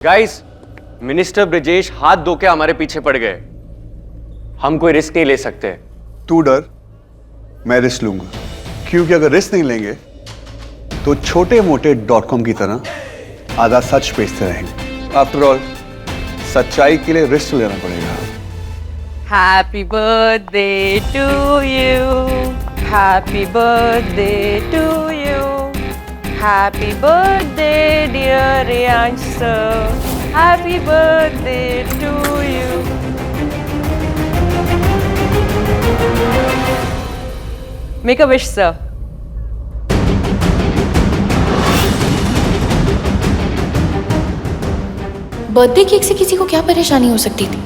Guys, minister Brijesh हाथ धो के हमारे पीछे पड़ गए। हम कोई रिस्क नहीं ले सकते। तू डर, मैं रिस्क लूंगा, क्योंकि अगर रिस्क नहीं लेंगे तो छोटे मोटे .com की तरह आधा सच बेचते रहेंगे। आफ्टर ऑल सच्चाई के लिए रिस्क लेना पड़ेगा। Happy birthday to you. Happy birthday to you. Happy birthday dear Riyansh sir. Happy birthday to you. Make a wish, sir. Birthday cake से किसी को क्या परेशानी हो सकती थी?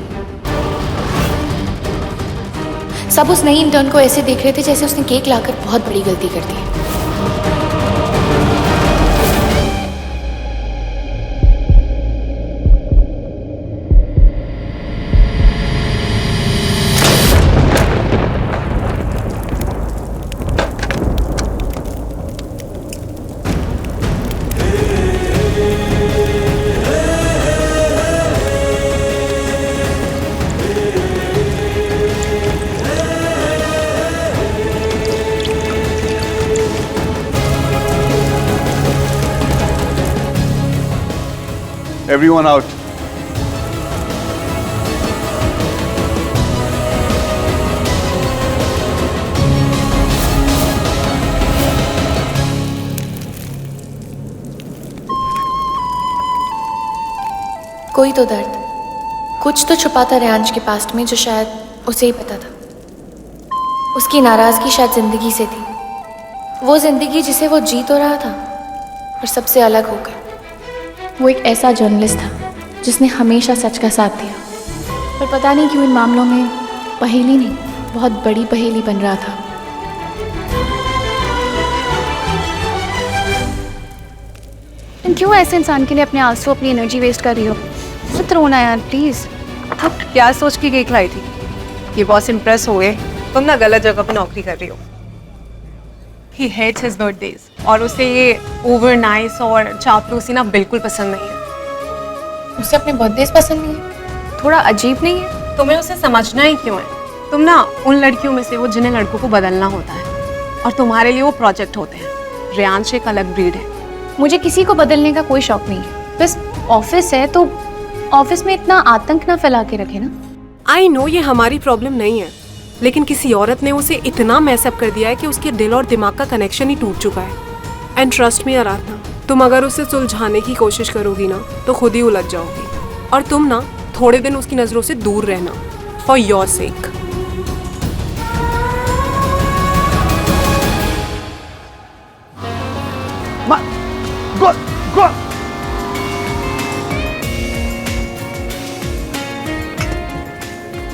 सब उस नई इंटर्न को ऐसे देख रहे थे जैसे उसने केक लाकर बहुत बड़ी गलती कर दी है। Everyone out. कोई तो दर्द, कुछ तो छुपा था रियांश के पास्ट में जो शायद उसे ही पता था। उसकी नाराजगी शायद जिंदगी से थी, वो जिंदगी जिसे वो जी तो रहा था और सबसे अलग होकर। वो एक ऐसा जर्नलिस्ट था जिसने हमेशा सच का साथ दिया, पर पता नहीं क्यों इन मामलों में पहेली नहीं, बहुत बड़ी पहेली बन रहा था। क्यों ऐसे इंसान के लिए अपने आंसू अपनी एनर्जी वेस्ट कर रही हो? मत रोना यार प्लीज। अब क्या सोच के केक लाई थी? ये बॉस इम्प्रेस हो गए। तुम ना गलत जगह पे नौकरी कर रही हो। He hates his birthdays और उसे ये ओवर नाइस और चापलूसी ना बिल्कुल पसंद नहीं है। उसे अपने बर्थडे पसंद नहीं है? थोड़ा अजीब नहीं है? तुम्हें उसे समझना ही क्यों है? तुम ना उन लड़कियों में से वो जिन्हें लड़कों को बदलना होता है, और तुम्हारे लिए वो प्रोजेक्ट होते हैं। रियांश एक अलग ब्रीड है। मुझे किसी को बदलने का कोई शौक नहीं है, बस ऑफिस है तो ऑफिस में इतना आतंक ना फैला के रखे ना। आई नो ये हमारी प्रॉब्लम नहीं है, लेकिन किसी औरत ने उसे इतना मैसअप कर दिया है कि उसके दिल और दिमाग का कनेक्शन ही टूट चुका है। एंड ट्रस्ट मी आराधना, तुम अगर उसे सुलझाने की कोशिश करोगी ना तो खुद ही उलझ जाओगी। और तुम ना थोड़े दिन उसकी नजरों से दूर रहना, फॉर योर सेक।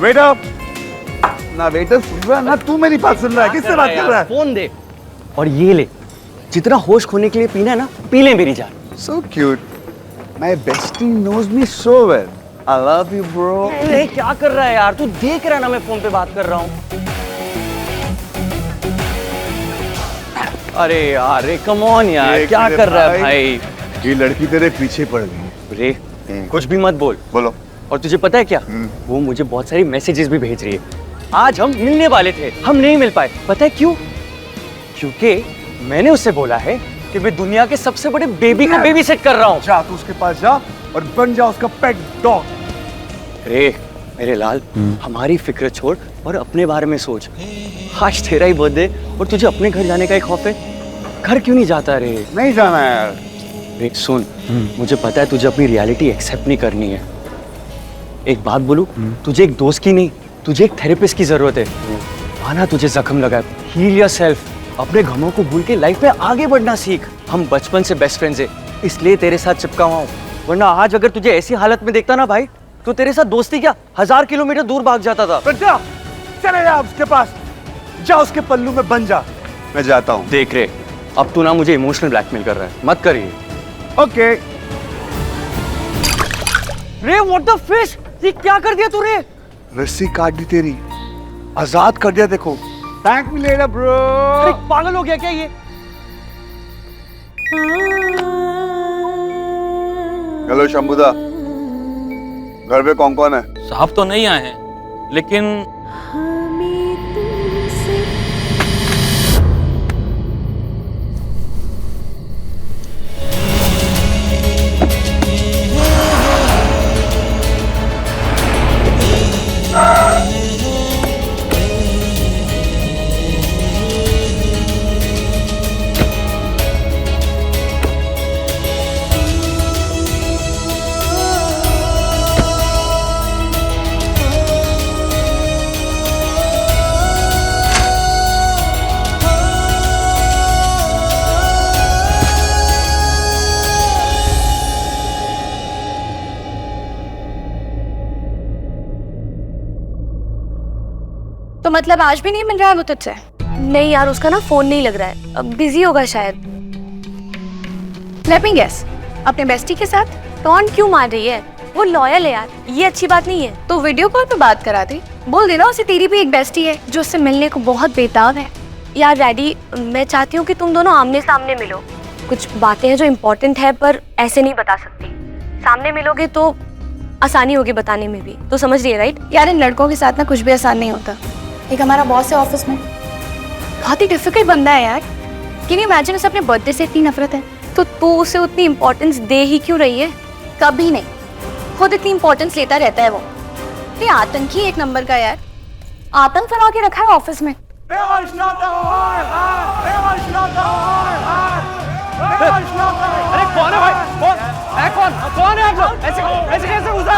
वेटर ना, वेटर सुन रहा है ना, तू मेरी बात सुन रहा है? किससे बात कर रहा है? फोन दे और ये ले। जितना होश खोने के लिए पीना है ना, पी ले मेरी जान। So cute. My bestie knows me so well. I love you, bro. अरे क्या कर रहा है यार? तू देख रहा है ना मैं फोन पे बात कर रहा हूँ। अरे यार, कम ऑन यार, क्या कर रहा है भाई? ये लड़की तेरे पीछे पड़ गई। रे, कुछ भी मत बोल। बोलो। और तुझे पता है क्या? वो मुझे बहुत सारी मैसेजेस भी भेज रही है। आज हम मिलने वाले थे, हम नहीं मिल पाए। पता है क्यों? क्योंकि मैंने उससे बोला है कि मैं दुनिया के सबसे बड़े बेबी का बेबी सेट कर रहा हूँ। जा तू उसके पास जा और बन जा उसका पेट डॉग। रे मेरे लाल, हमारी फिक्र छोड़ और अपने बारे में सोच। आज तेरा ही बर्थडे और तुझे अपने घर जाने का एक खौफ है। घर क्यों नहीं जाता रे? नहीं जाना यार। रे सुन, मुझे पता है तुझे अपनी रियलिटी एक्सेप्ट नहीं करनी है। एक बात बोलूं, तुझे एक दोस्त की नहीं, तुझे एक थेरेपिस्ट की जरूरत है। आना, तुझे जख्म लगा है। Heal yourself. अपने गमों को भूल के लाइफ में आगे बढ़ना सीख। हम बचपन से बेस्ट फ्रेंड्स हैं, इसलिए तेरे साथ चिपका हुआ हूँ। वरना आज अगर तुझे ऐसी हालत में देखता ना भाई, तो तेरे साथ दोस्ती क्या 1000 किलोमीटर दूर भाग जाता था। तो जा, चले जा उसके पास, जा उसके पल्लू में बन जा। मैं जाता हूँ। देख रे, अब तू ना मुझे इमोशनल ब्लैकमेल कर रहा है, मत करिए। ओके। रे व्हाट द फिश, ये क्या कर दिया तूने? रस्सी काट दी तेरी, आजाद कर दिया। देखो, थैंक मी लेटर ब्रो। पागल हो गया क्या ये? हेलो शंभुदा। घर पे कौन कौन है? साहब तो नहीं आए हैं, लेकिन तो मतलब आज भी नहीं मिल रहा है वो तुझसे? नहीं यार, उसका ना फोन नहीं लग रहा है, अब बिजी होगा शायद। लेट मी गेस, अपने बेस्टी के साथ? टॉन क्यों मार रही है? वो लॉयल है यार, ये अच्छी बात नहीं है। तो वीडियो कॉल पे बात करा दी, बोल देना उसे तेरी भी एक बेस्टी है जो उससे मिलने को बहुत बेताब है। यार डैडी, मैं चाहती हूँ कि तुम दोनों आमने सामने मिलो। कुछ बातें हैं जो इम्पोर्टेंट है, पर ऐसे नहीं बता सकती। सामने मिलोगे तो आसानी होगी बताने में भी, तो समझ रही है राइट? यार इन लड़कों के साथ ना कुछ भी आसान नहीं होता। एक हमारा बॉस है ऑफिस में, बहुत ही डिफिकल्ट बंदा है यार। कैन यू इमेजिन, उसे अपने बर्थडे से इतनी नफरत है। तो तू उसे उतनी इम्पोर्टेंस दे ही क्यों रही है? कभी नहीं, खुद इतनी इम्पोर्टेंस लेता रहता है वो। ये आतंकी एक नंबर का यार, आतंक फैला के रखा है ऑफिस में। अरे कौन है भाई? कौन है आप लोग? ऐसे कैसे घुसा?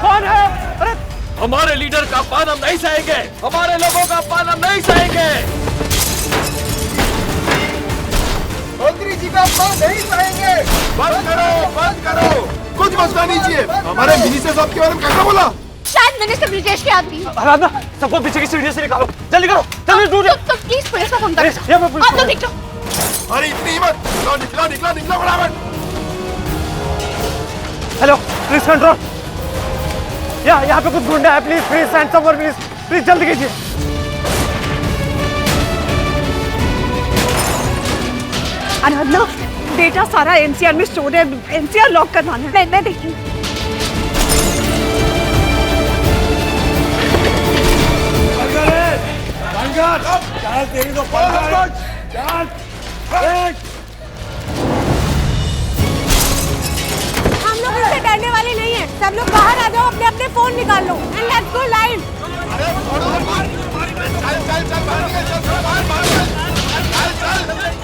कौन है? अरे हमारे लीडर का अपमान हम नहीं सहेंगे, हमारे लोगों का अपमान हम नहीं सहेंगे। मंत्री जी का अपमान नहीं सहेंगे। बंद करो, कुछ बचना नहीं चाहिए। हमारे मिनिस्टर साहब के बारे में क्या बोला? शायद मिनिस्टर ब्रिजेश के आदमी। आराधना, सबको पीछे की सीढ़ी से निकालो, जल्दी करो, जल्दी दूर जाओ। तो प्लीज पुलिस को फोन करो। आप तो निकलो। अरे इतनी हिम्मत, निकलो फटाफट। Hello, please control. यहाँ पे कुछ गुंडा है, प्लीज सेंड समवन, प्लीज जल्दी कीजिए। आराधना, डेटा सारा एनसीआर में स्टोर है, एनसीआर लॉक करवाना है। मैं देखती हूँ। हम लोग इससे डरने वाले नहीं हैं। सब लोग बाहर आ जाओ, अपने अपने फोन निकाल लो एंड लेट्स गो लाइव।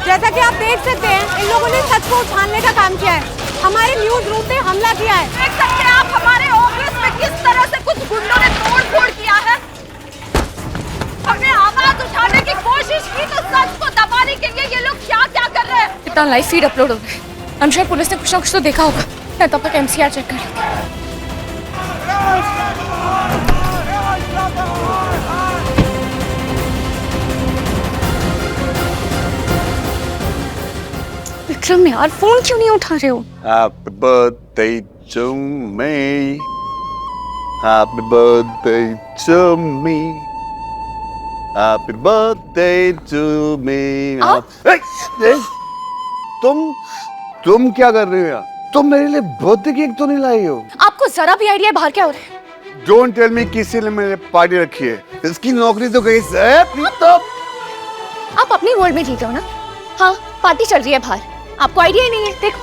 जैसा कि आप देख सकते हैं, इन लोगों ने सच को उछालने का काम किया है, हमारे न्यूज रूम पे हमला किया है। देख सकते हैं आप हमारे ऑफिस में किस तरह से कुछ गुंडों ने तोड़-फोड़ किया है। हमने आवाज उठाने की कोशिश की तो सच को दबाने के लिए ये लोग क्या-क्या कर रहे हैं। इतना लाइव फीड अपलोड हो गया, I'm sure पुलिस ने कुछ ना कुछ तो देखा होगा। मैं तब तक एमसीआर चेक कर लेती हूँ। विक्रम यार, फोन क्यों नहीं उठा रहे हो? Happy birthday to me. Happy birthday to me. Happy birthday to me. तुम क्या कर रही हो यार? तुम मेरे लिए बर्थडे केक तो नहीं लाई हो? आपको जरा भी आइडिया बाहर क्या हो रहा है? Don't tell me किसी ने मेरे पार्टी रखी है। इसकी नौकरी तो गई है। तो आप अपनी वर्ल्ड में जीते हो ना? हाँ, पार्टी चल रही है बाहर, आपको आइडिया ही नहीं है। देखो,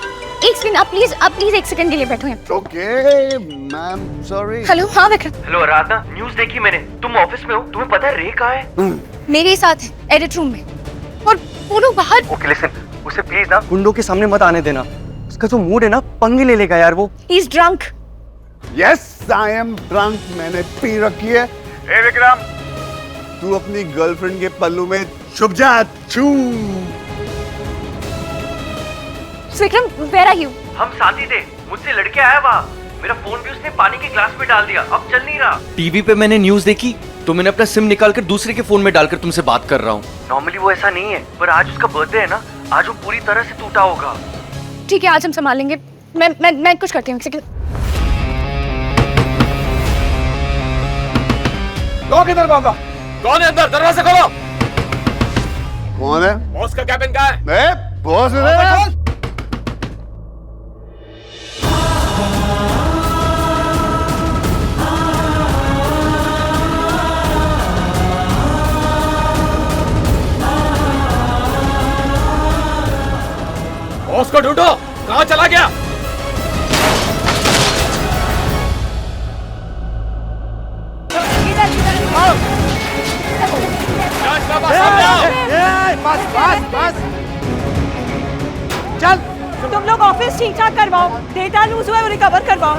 एक सेकंड, आप प्लीज एक सेकंड के लिए बैठो यहाँ। Okay ma'am, sorry. हेलो, हाँ विक्रम। हेलो आराधना, न्यूज़ देखी मैंने, तुम ऑफिस में हो, तुम्हें पता है रे कहाँ है? मेरे साथ है, एडिट रूम में, और वो लोग बाहर। ओके लिसन, उसे प्लीज ना गुंडों के सामने मत आने देना, उसका जो मूड है ना, पंगे ले लेगा यार वो। He is drunk. Yes I am drunk, मैंने पी रखी है। ए विक्रम, तू अपनी गर्लफ्रेंड के पल्लू में छुप जा। छू। Vikram, where are you? हम साथ ही थे, मुझसे लड़के आया वहाँ, मेरा फोन भी उसने पानी के ग्लास में डाल दिया, अब चल नहीं रहा। टीवी पे मैंने न्यूज़ देखी तो मैंने अपना सिम निकाल कर दूसरे के फोन में डालकर तुमसे बात कर रहा हूँ। नॉर्मली वो ऐसा नहीं है, पर आज उसका बर्थडे है ना, आज वो पूरी तरह से टूटा होगा। ठीक है, आज हम संभालेंगे। मैं कुछ करती हूँ। किधर भागा? कौन है अंदर? दरवाजा खोलो। कौन है? बॉस का कैबिन कहाँ है? बॉस है। उसको ढूंढो, कहाँ चला गया? जांच बाबा, सामने आओ। बस चल। तुम लोग ऑफिस ठीक ठाक करवाओ, डेटा लूज हुआ है वो रिकवर करवाओ।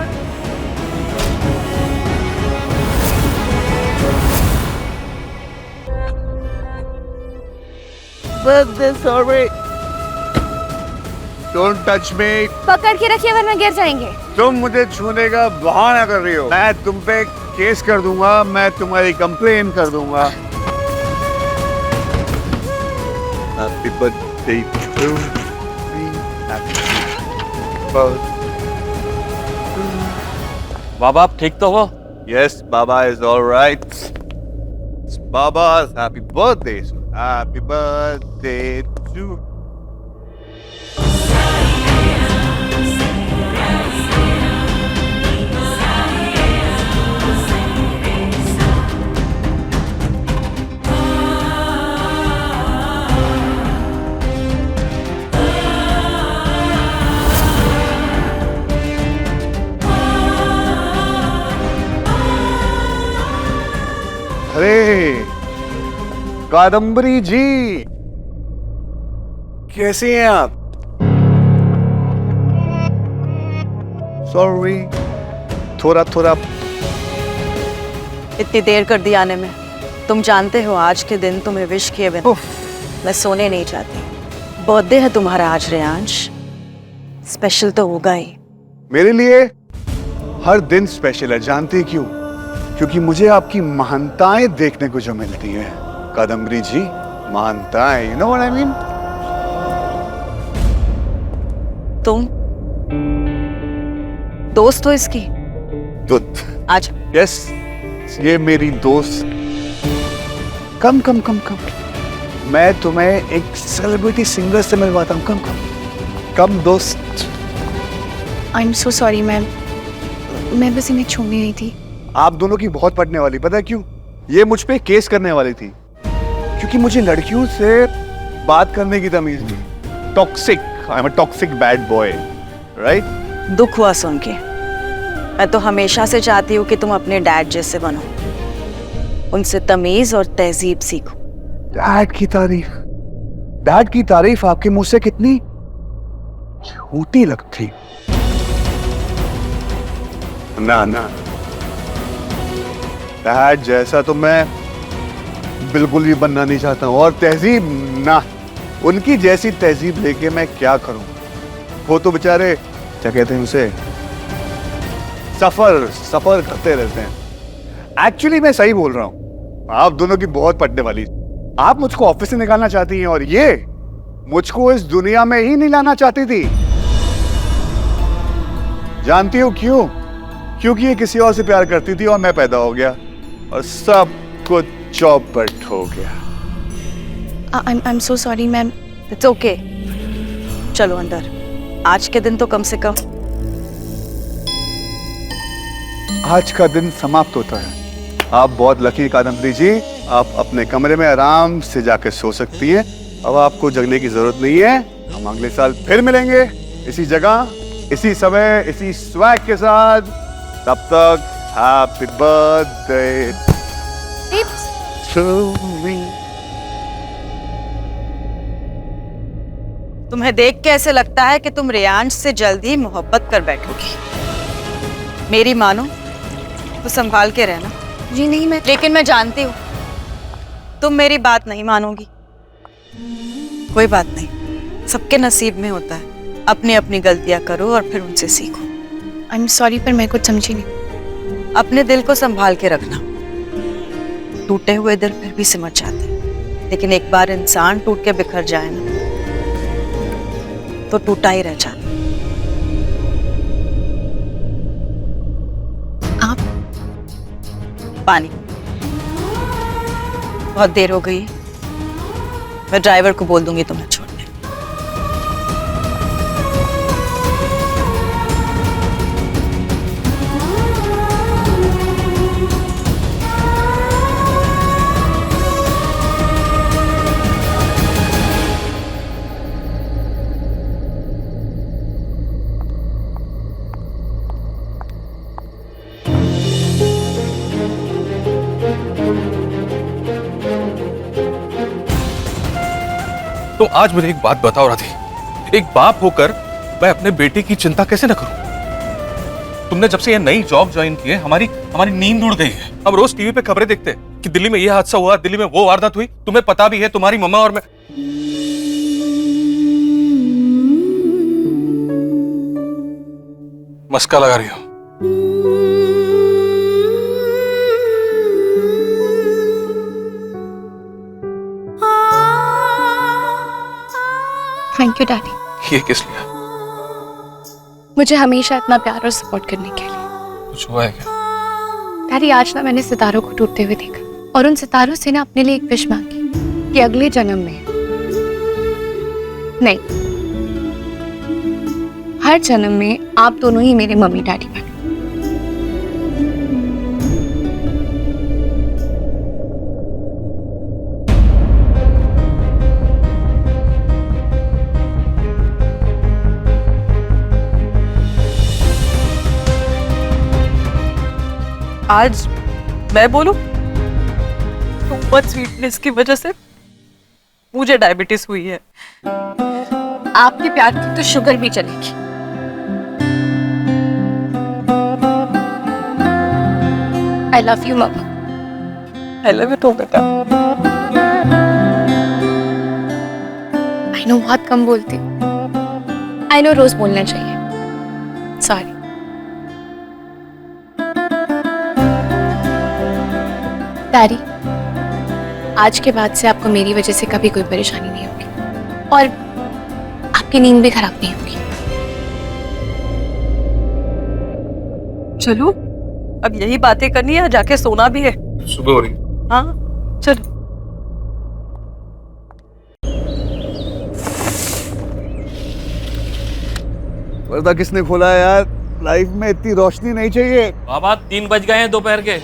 Don't touch me. पकड़ के रखिए वरना गिर जाएंगे। तुम मुझे छूने का बहाना कर रही हो। मैं तुम पे केस कर दूंगा, मैं तुम्हारी कंप्लेन कर दूंगा। Happy birthday to me. बाबा आप ठीक तो हो? यस, बाबा इज ऑलराइट। बाबा's happy birthday. Happy birthday to अरे कादम्बरी जी, कैसी हैं आप? सॉरी, थोड़ा इतनी देर कर दी आने में। तुम जानते हो आज के दिन तुम्हें विश किए बिना मैं सोने नहीं चाहती। बर्थडे है तुम्हारा आज रेयांश, स्पेशल तो होगा ही। मेरे लिए हर दिन स्पेशल है, जानती क्यों? क्योंकि मुझे आपकी महानताएं देखने को जो मिलती है। कादम्बरी जी, महानताएं, you know what I mean? तुम दोस्त हो इसकी? तो आज यस, ये मेरी दोस्त। कम मैं तुम्हें एक सेलिब्रिटी सिंगर से मिलवाता हूँ। कम दोस्त। I am so sorry ma'am, मैं बस इन्हें छोड़ने आई थी। आप दोनों की बहुत पटने वाली, पता है क्यों? ये मुझ पे केस करने वाली थी क्योंकि मुझे लड़कियों से बात करने की तमीज नहीं। Toxic, I am a toxic bad boy, right? दुख हुआ सुन के। मैं तो हमेशा से चाहती हूँ कि तुम अपने डैड जैसे बनो, उनसे तमीज और तहजीब सीखो। डैड की तारीफ आपके मुंह से कितनी झूठी लगती। ना डैड जैसा तो मैं बिल्कुल भी बनना नहीं चाहता हूँ। और तहजीब ना, उनकी जैसी तहजीब लेके मैं क्या करूं? वो तो बेचारे क्या कहते हैं उसे, सफर करते रहते हैं। एक्चुअली मैं सही बोल रहा हूं, आप दोनों की बहुत पटने वाली। आप मुझको ऑफिस से निकालना चाहती हैं और ये मुझको इस दुनिया में ही नहीं लाना चाहती थी। जानती हो क्यों? क्योंकि ये किसी और से प्यार करती थी और मैं पैदा हो गया और सब कुछ चौपट हो गया। I am so sorry ma'am. It's okay, चलो अंदर। आज के दिन तो कम से कम आज का दिन समाप्त होता है। आप बहुत लकी कादम्बरी जी, आप अपने कमरे में आराम से जाकर सो सकती हैं। अब आपको जगने की जरूरत नहीं है। हम अगले साल फिर मिलेंगे इसी जगह, इसी समय, इसी स्वैग के साथ। तब तक हैप्पी बर्थडे टू मी। तुम्हें देख के ऐसे लगता है कि तुम रेयांश से जल्द ही मोहब्बत कर बैठोगी। मेरी मानो तो संभाल के रहना। जी नहीं, मैं लेकिन मैं जानती हूँ तुम मेरी बात नहीं मानोगी। कोई बात नहीं, सबके नसीब में होता है। अपनी अपनी गलतियां करो और फिर उनसे सीखो। आई एम सॉरी, पर मैं कुछ समझी नहीं। अपने दिल को संभाल के रखना। टूटे हुए दिल फिर भी सिमट जाते हैं, लेकिन एक बार इंसान टूट के बिखर जाए ना तो टूटा ही रह जाता। आप पानी। बहुत देर हो गई, मैं ड्राइवर को बोल दूंगी तुम्हें छोड़ने। तो आज मुझे एक बात बताओ राधे, एक बाप होकर मैं अपने बेटे की चिंता कैसे न करूं? तुमने जब से ये नई जॉब ज्वाइन की है, हमारी नींद उड़ गई है। हम रोज टीवी पे खबरें देखते हैं कि दिल्ली में ये हादसा हुआ, दिल्ली में वो वारदात हुई। तुम्हें पता भी है, तुम्हारी मम्मा और मैं। मस्का लगा रही हो। Thank you daddy. ये किस लिए? मुझे हमेशा इतना प्यार और सपोर्ट करने के लिए। कुछ हुआ है क्या? डैडी, आज ना मैंने सितारों को टूटते हुए देखा और उन सितारों से ना अपने लिए एक विश मांगी कि अगले जन्म में नहीं, हर जन्म में आप दोनों ही मेरे मम्मी डैडी बनो। आज मैं बोलूं, टू मच स्वीटनेस की वजह से मुझे डायबिटीज हुई है। आपके प्यार की तो शुगर भी चलेगी। I love you mamma. I love you too बेटा। आई नो बहुत कम बोलती हूँ। आई नो रोज बोलना चाहिए। सॉरी। डैडी, आज के बाद से आपको मेरी वजह से कभी कोई परेशानी नहीं होगी और आपकी नींद भी खराब नहीं होगी। चलो, अब यही बातें करनी है, जाके सोना भी है। सुबह हो रही। हाँ चलो। पर्दा किसने खोला है यार? लाइफ में इतनी रोशनी नहीं चाहिए। बाबा 3 बज गए हैं दोपहर के।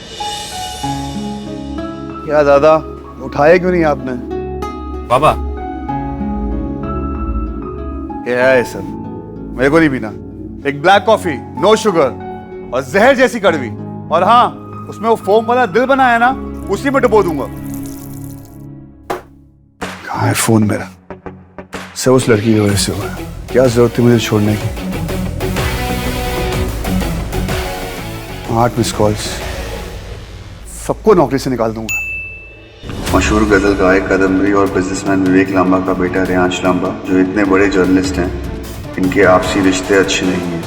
क्या दादा, उठाए क्यों नहीं आपने? बाबा, क्या है सब? मेरे को नहीं पीना। एक ब्लैक कॉफी, नो शुगर और जहर जैसी कड़वी। और हाँ, उसमें वो फोम वाला दिल बनाया ना, उसी में डुबो दूंगा। कहाँ है फोन मेरा? सब उस लड़की की वजह से हुआ है। क्या जरूरत थी मुझे छोड़ने की? 8 मिस कॉल्स, सबको नौकरी से निकाल दूंगा। मशहूर गजल गायक कादम्बरी और बिजनेसमैन विवेक लांबा का बेटा रेयांश लांबा, जो इतने बड़े जर्नलिस्ट हैं, इनके आपसी रिश्ते अच्छे नहीं हैं।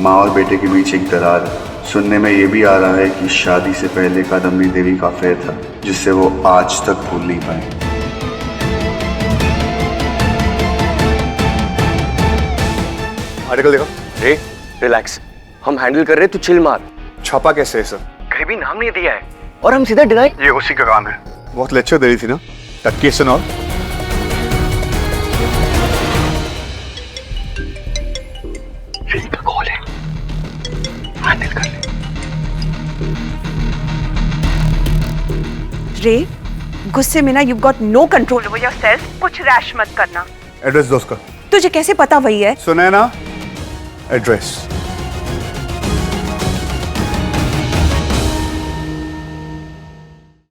माँ और बेटे के बीच एक दरार है। सुनने में ये भी आ रहा है कि शादी से पहले कादम्बरी देवी का अफेयर था, जिससे वो आज तक भूल नहीं पाए। आर्टिकल देखो। रे रिलैक्स, हम हैंडल कर रहे, तू चिल मार। छापा कैसे है सर? कहीं भी नाम नहीं दिया है और हम सीधा डिनाई। ये उसी का काम है। बहुत लेक्चर दे रही थी ना, that case and all. Ready का कॉल है, हैंडल कर ले। रे, गुस्से में ना you got no control over yourself. कुछ रैश मत करना। एड्रेस दो उसका। तुझे कैसे पता वही है? सुना है ना, एड्रेस।